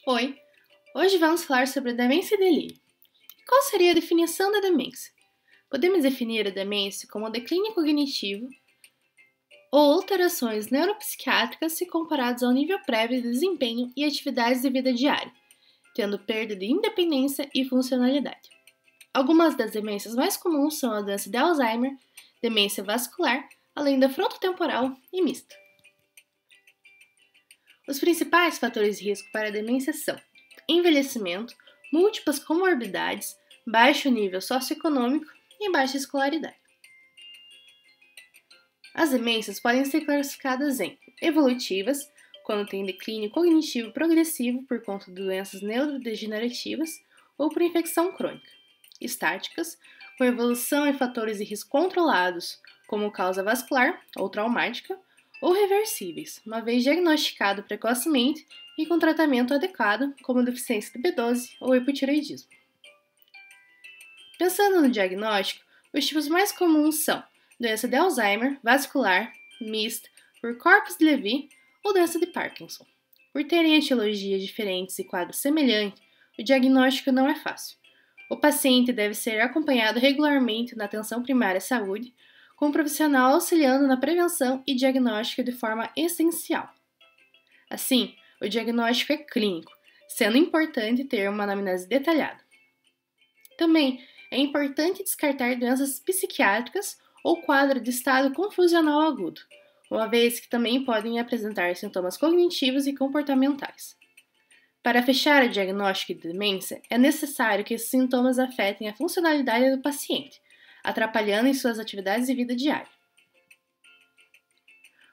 Oi, hoje vamos falar sobre a demência e delírio. Qual seria a definição da demência? Podemos definir a demência como declínio cognitivo ou alterações neuropsiquiátricas se comparados ao nível prévio de desempenho e atividades de vida diária, tendo perda de independência e funcionalidade. Algumas das demências mais comuns são a doença de Alzheimer, demência vascular, além da frontotemporal e mista. Os principais fatores de risco para a demência são envelhecimento, múltiplas comorbidades, baixo nível socioeconômico e baixa escolaridade. As demências podem ser classificadas em evolutivas, quando tem declínio cognitivo progressivo por conta de doenças neurodegenerativas ou por infecção crônica, estáticas, com evolução em fatores de risco controlados, como causa vascular ou traumática, ou reversíveis, uma vez diagnosticado precocemente e com tratamento adequado, como deficiência de B12 ou hipotireoidismo. Pensando no diagnóstico, os tipos mais comuns são doença de Alzheimer, vascular, mista, por Corpus-Levy ou doença de Parkinson. Por terem etiologias diferentes e quadros semelhantes, o diagnóstico não é fácil. O paciente deve ser acompanhado regularmente na atenção primária à saúde, com um profissional auxiliando na prevenção e diagnóstico de forma essencial. Assim, o diagnóstico é clínico, sendo importante ter uma anamnese detalhada. Também é importante descartar doenças psiquiátricas ou quadro de estado confusional agudo, uma vez que também podem apresentar sintomas cognitivos e comportamentais. Para fechar o diagnóstico de demência, é necessário que esses sintomas afetem a funcionalidade do paciente, atrapalhando em suas atividades de vida diária.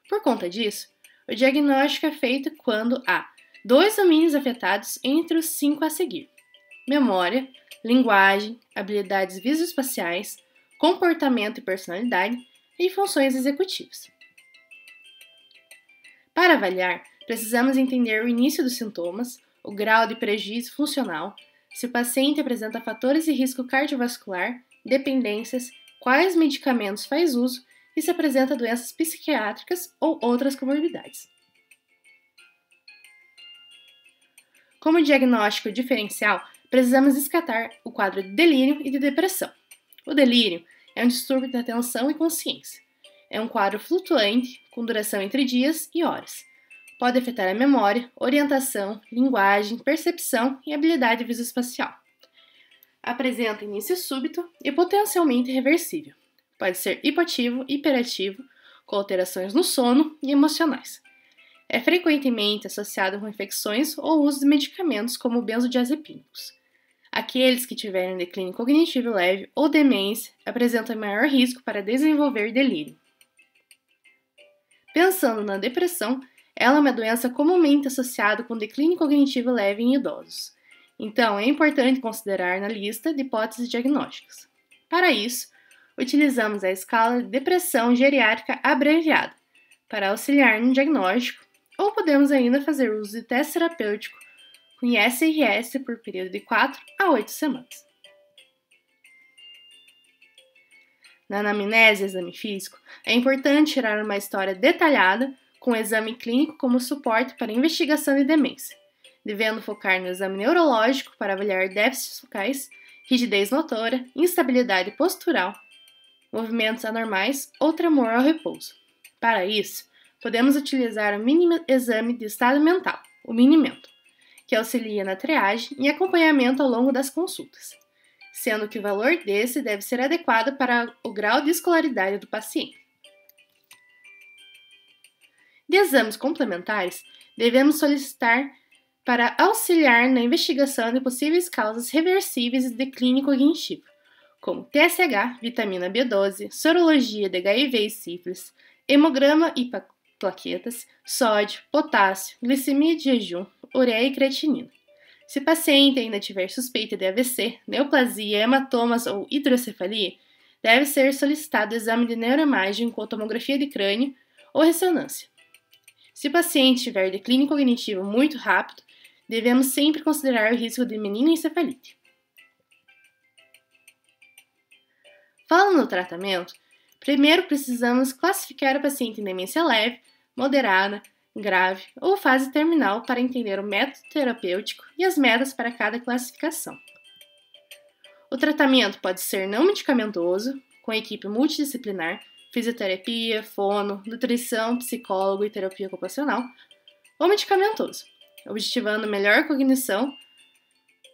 Por conta disso, o diagnóstico é feito quando há 2 domínios afetados entre os 5 a seguir: memória, linguagem, habilidades visoespaciais, comportamento e personalidade e funções executivas. Para avaliar, precisamos entender o início dos sintomas, o grau de prejuízo funcional, se o paciente apresenta fatores de risco cardiovascular, dependências, quais medicamentos faz uso e se apresenta doenças psiquiátricas ou outras comorbidades. Como diagnóstico diferencial, precisamos descartar o quadro de delírio e de depressão. O delírio é um distúrbio da atenção e consciência. É um quadro flutuante, com duração entre dias e horas. Pode afetar a memória, orientação, linguagem, percepção e habilidade visoespacial. Apresenta início súbito e potencialmente reversível. Pode ser hipoativo, hiperativo, com alterações no sono e emocionais. É frequentemente associado com infecções ou uso de medicamentos como benzodiazepínicos. Aqueles que tiverem declínio cognitivo leve ou demência apresentam maior risco para desenvolver delírio. Pensando na depressão, ela é uma doença comumente associada com declínio cognitivo leve em idosos. Então, é importante considerar na lista de hipóteses diagnósticas. Para isso, utilizamos a escala de depressão geriátrica abreviada para auxiliar no diagnóstico, ou podemos ainda fazer uso de teste terapêutico com ISRS por período de 4 a 8 semanas. Na anamnese e exame físico, é importante tirar uma história detalhada com o exame clínico como suporte para investigação de demência, devendo focar no exame neurológico para avaliar déficits focais, rigidez motora, instabilidade postural, movimentos anormais ou tremor ao repouso. Para isso, podemos utilizar o mínimo exame de estado mental, o minimento, que auxilia na triagem e acompanhamento ao longo das consultas, sendo que o valor desse deve ser adequado para o grau de escolaridade do paciente. De exames complementares, devemos solicitar para auxiliar na investigação de possíveis causas reversíveis de declínio cognitivo, como TSH, vitamina B12, sorologia de HIV e sífilis, hemograma e plaquetas, sódio, potássio, glicemia de jejum, ureia e creatinina. Se o paciente ainda tiver suspeita de AVC, neoplasia, hematomas ou hidrocefalia, deve ser solicitado exame de neuroimagem com tomografia de crânio ou ressonância. Se o paciente tiver declínio cognitivo muito rápido, devemos sempre considerar o risco de meningoencefalite. Falando no tratamento, primeiro precisamos classificar o paciente em demência leve, moderada, grave ou fase terminal para entender o método terapêutico e as metas para cada classificação. O tratamento pode ser não medicamentoso, com equipe multidisciplinar, fisioterapia, fono, nutrição, psicólogo e terapia ocupacional, ou medicamentoso, objetivando melhor cognição,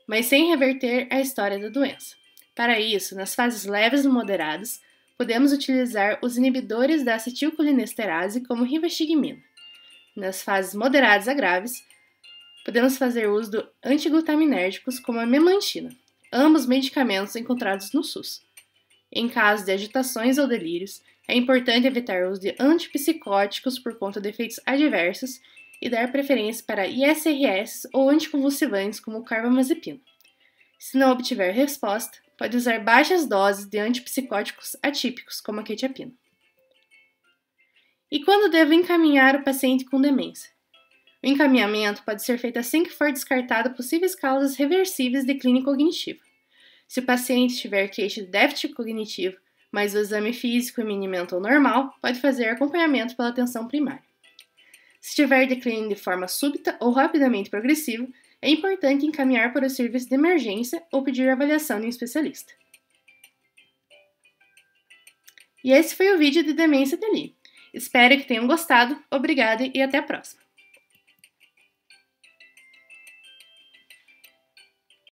mas sem reverter a história da doença. Para isso, nas fases leves e moderadas, podemos utilizar os inibidores da acetilcolinesterase como rivastigmina. Nas fases moderadas a graves, podemos fazer uso de antiglutamínérgicos como a memantina, ambos medicamentos encontrados no SUS. Em caso de agitações ou delírios, é importante evitar o uso de antipsicóticos por conta de efeitos adversos e dar preferência para ISRS ou anticonvulsivantes como o carbamazepina. Se não obtiver resposta, pode usar baixas doses de antipsicóticos atípicos, como a quetiapina. E quando devo encaminhar o paciente com demência? O encaminhamento pode ser feito assim que for descartada possíveis causas reversíveis de declínio cognitivo. Se o paciente tiver queixa de déficit cognitivo, mas o exame físico e mini-mental normal, pode fazer acompanhamento pela atenção primária. Se tiver declínio de forma súbita ou rapidamente progressivo, é importante encaminhar para o serviço de emergência ou pedir avaliação de um especialista. E esse foi o vídeo de demência Deli. Espero que tenham gostado, obrigada e até a próxima!